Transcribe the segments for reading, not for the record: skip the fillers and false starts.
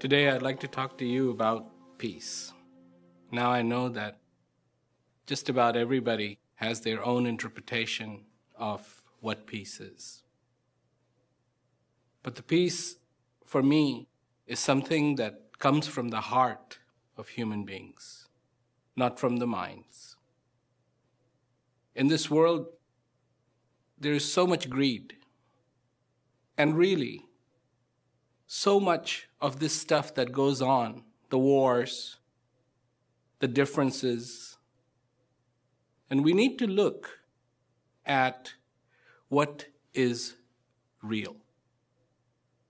Today I'd like to talk to you about peace. Now I know that just about everybody has their own interpretation of what peace is. But the peace, for me, is something that comes from the heart of human beings, not from the minds. In this world, there is so much greed, and really, so much of this stuff that goes on, the wars, the differences, and we need to look at what is real.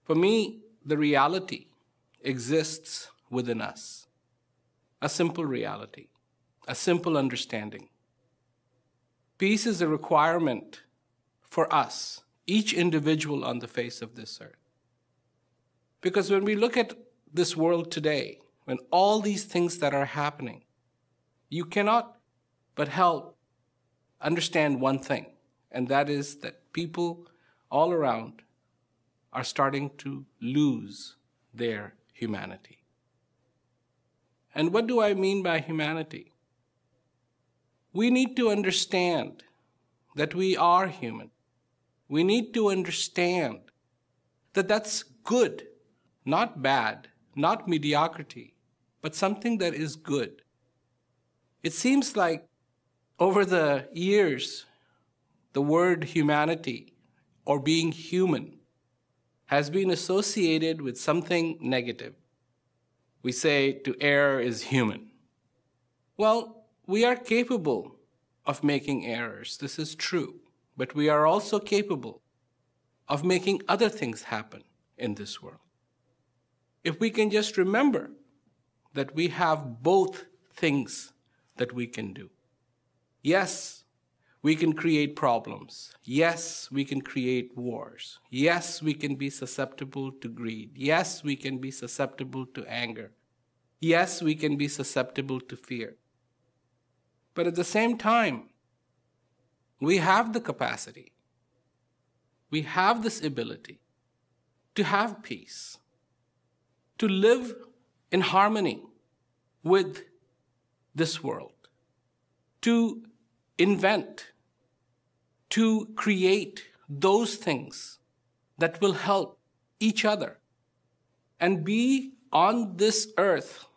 For me, the reality exists within us. A simple reality, a simple understanding. Peace is a requirement for us, each individual on the face of this earth. Because when we look at this world today, when all these things that are happening, you cannot but help understand one thing, and that is that people all around are starting to lose their humanity. And what do I mean by humanity? We need to understand that we are human. We need to understand that that's good, not bad, not mediocrity, but something that is good. It seems like over the years, the word humanity or being human has been associated with something negative. We say to err is human. Well, we are capable of making errors. This is true. But we are also capable of making other things happen in this world. If we can just remember that we have both things that we can do. Yes, we can create problems. Yes, we can create wars. Yes, we can be susceptible to greed. Yes, we can be susceptible to anger. Yes, we can be susceptible to fear. But at the same time, we have the capacity, we have this ability to have peace, to live in harmony with this world, to invent, to create those things that will help each other and be on this earth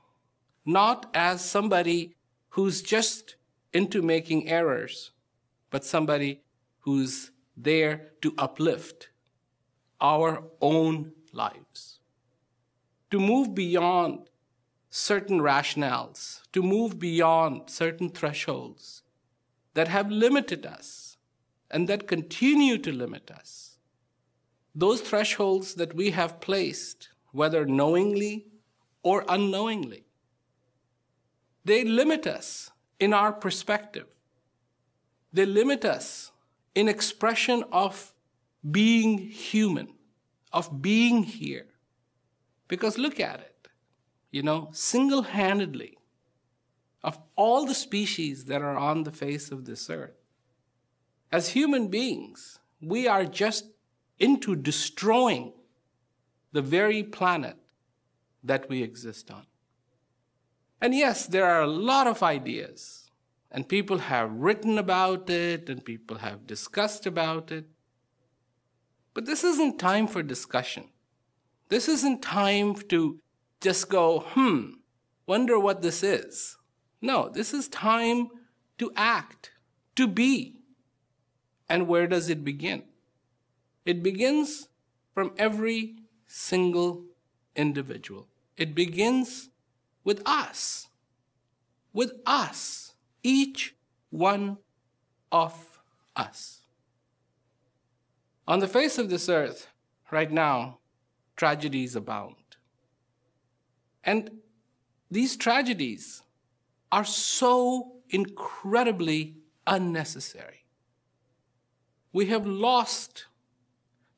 not as somebody who's just into making errors, but somebody who's there to uplift our own lives, to move beyond certain rationales, to move beyond certain thresholds that have limited us and that continue to limit us. Those thresholds that we have placed, whether knowingly or unknowingly, they limit us in our perspective. They limit us in expression of being human, of being here. Because look at it, single-handedly, of all the species that are on the face of this earth, as human beings, we are just into destroying the very planet that we exist on. And yes, there are a lot of ideas, and people have written about it, and people have discussed about it. But this isn't time for discussion. This isn't time to just go, wonder what this is. No, this is time to act, to be. And where does it begin? It begins from every single individual. It begins with us. With us. Each one of us. On the face of this earth, right now, tragedies abound. And these tragedies are so incredibly unnecessary. We have lost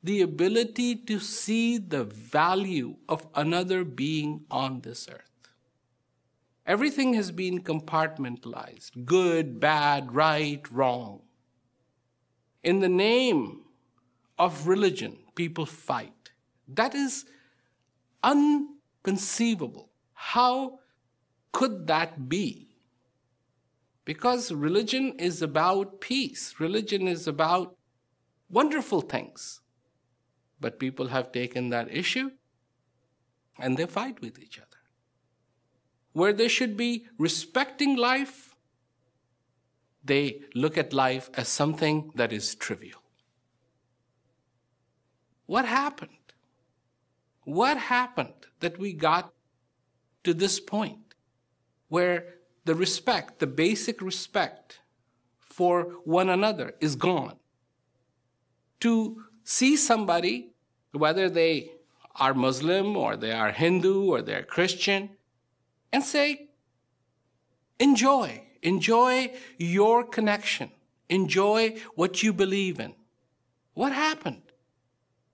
the ability to see the value of another being on this earth. Everything has been compartmentalized, good, bad, right, wrong. In the name of religion, people fight. That is conceivable. How could that be? Because religion is about peace. Religion is about wonderful things. But people have taken that issue and they fight with each other. Where they should be respecting life, they look at life as something that is trivial. What happened? What happened that we got to this point where the respect, the basic respect for one another is gone? To see somebody, whether they are Muslim or they are Hindu or they're Christian, and say, enjoy your connection, enjoy what you believe in. What happened?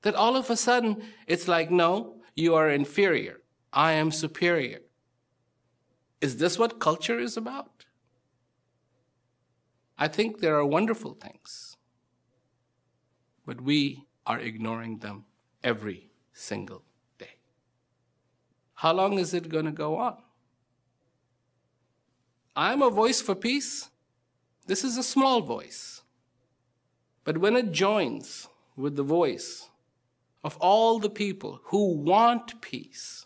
That all of a sudden it's like, no, you are inferior, I am superior. Is this what culture is about? I think there are wonderful things, but we are ignoring them every single day. How long is it going to go on? I'm a voice for peace. This is a small voice. But when it joins with the voice of all the people who want peace,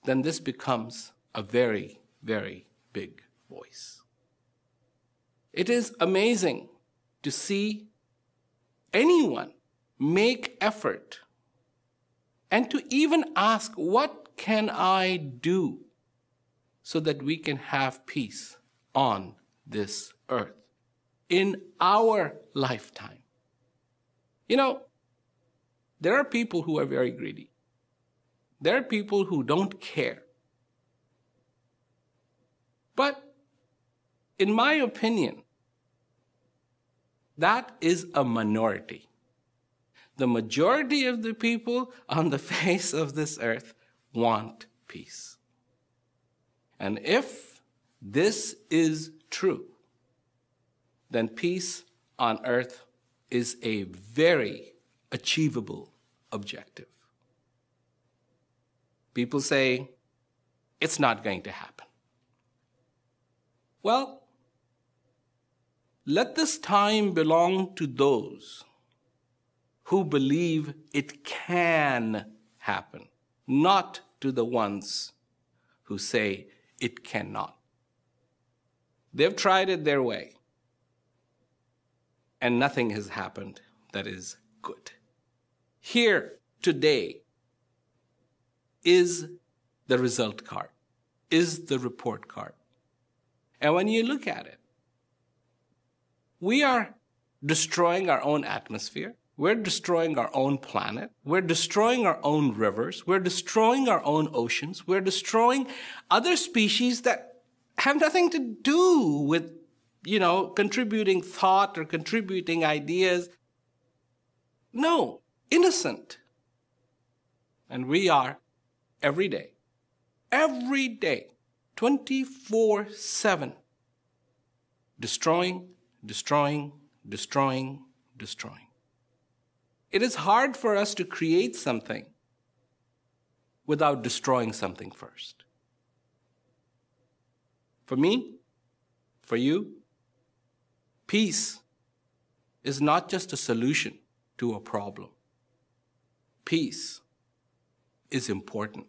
then this becomes a very, very big voice. It is amazing to see anyone make effort and to even ask, what can I do so that we can have peace on this earth in our lifetime? You know, there are people who are very greedy. There are people who don't care. But in my opinion, that is a minority. The majority of the people on the face of this earth want peace. And if this is true, then peace on earth is a very achievable objective. People say, it's not going to happen. Well, let this time belong to those who believe it can happen, not to the ones who say it cannot. They've tried it their way, and nothing has happened that is good. Here, today, is the result card, is the report card. And when you look at it, we are destroying our own atmosphere. We're destroying our own planet. We're destroying our own rivers. We're destroying our own oceans. We're destroying other species that have nothing to do with, contributing thought or contributing ideas. No, innocent. And we are every day, 24/7, destroying. It is hard for us to create something without destroying something first. For me, for you, peace is not just a solution to a problem. Peace is important.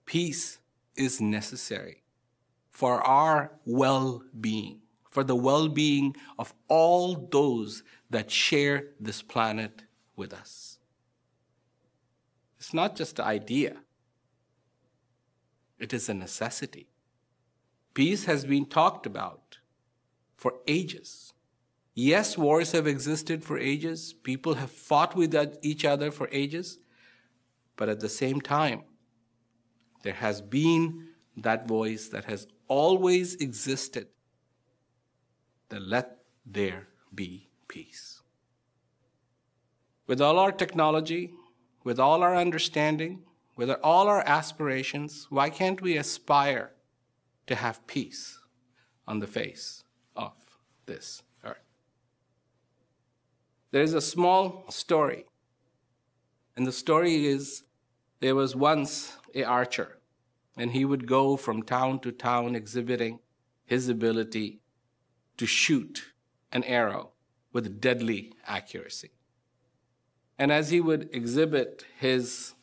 Peace is necessary for our well-being, for the well-being of all those that share this planet with us. It's not just an idea. It is a necessity. Peace has been talked about for ages. Yes, wars have existed for ages. People have fought with each other for ages. But at the same time, there has been that voice that has always existed, that let there be peace. With all our technology, with all our understanding, with all our aspirations, why can't we aspire to have peace on the face of this earth? There is a small story And the story is, there was once an archer, and he would go from town to town exhibiting his ability to shoot an arrow with deadly accuracy. And as he would exhibit his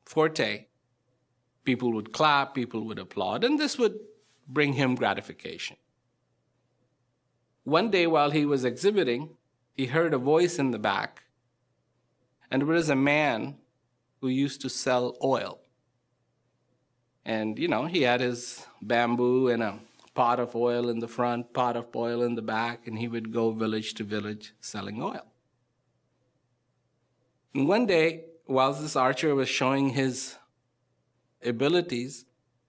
forte, people would clap, people would applaud, and this would bring him gratification. One day while he was exhibiting, he heard a voice in the back, and there was a man who used to sell oil. And, he had his bamboo and a pot of oil in the front, pot of oil in the back, and he would go village to village selling oil. And one day, while this archer was showing his abilities,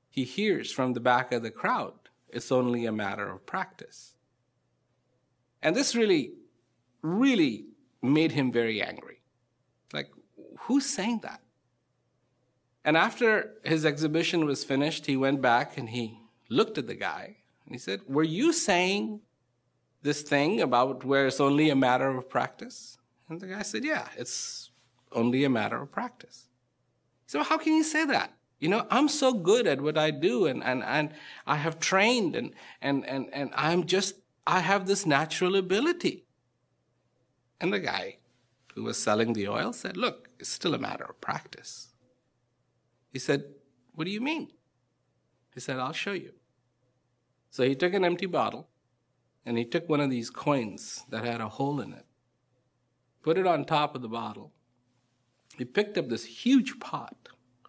he hears from the back of the crowd, it's only a matter of practice. And this really, really made him very angry. Like, who's saying that? And after his exhibition was finished, he went back and he looked at the guy and he said, were you saying this thing about where it's only a matter of practice? And the guy said, yeah, it's only a matter of practice. So how can you say that? I'm so good at what I do, and I have trained, and I have this natural ability. And the guy who was selling the oil said, look, it's still a matter of practice. He said, what do you mean? He said, I'll show you. So he took an empty bottle, and he took one of these coins that had a hole in it, put it on top of the bottle. He picked up this huge pot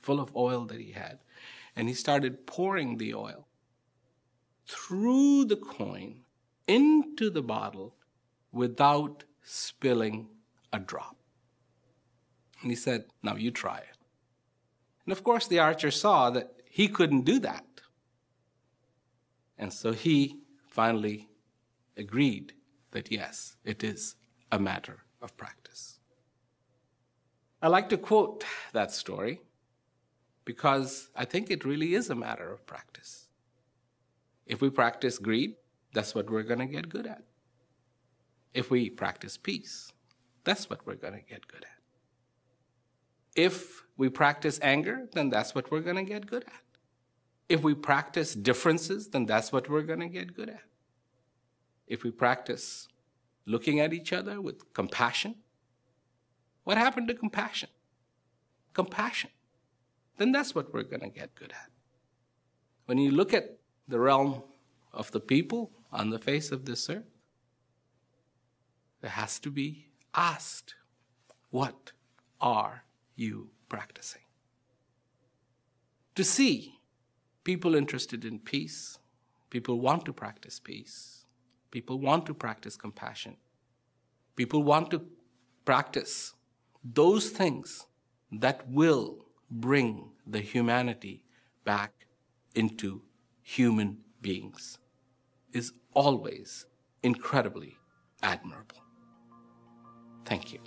full of oil that he had, and he started pouring the oil through the coin into the bottle without spilling a drop. And he said, now you try it. And of course, the archer saw that he couldn't do that. And so he finally agreed that yes, it is a matter of practice. I like to quote that story because I think it really is a matter of practice. If we practice greed, that's what we're going to get good at. If we practice peace, that's what we're going to get good at. If we practice anger, then that's what we're going to get good at. If we practice differences, then that's what we're going to get good at. If we practice looking at each other with compassion, what happened to compassion? Compassion. Then that's what we're going to get good at. When you look at the realm of the people on the face of this earth, there has to be asked, what are you practicing? To see people interested in peace, people want to practice peace, people want to practice compassion, people want to practice those things that will bring the humanity back into human beings is always incredibly admirable. Thank you.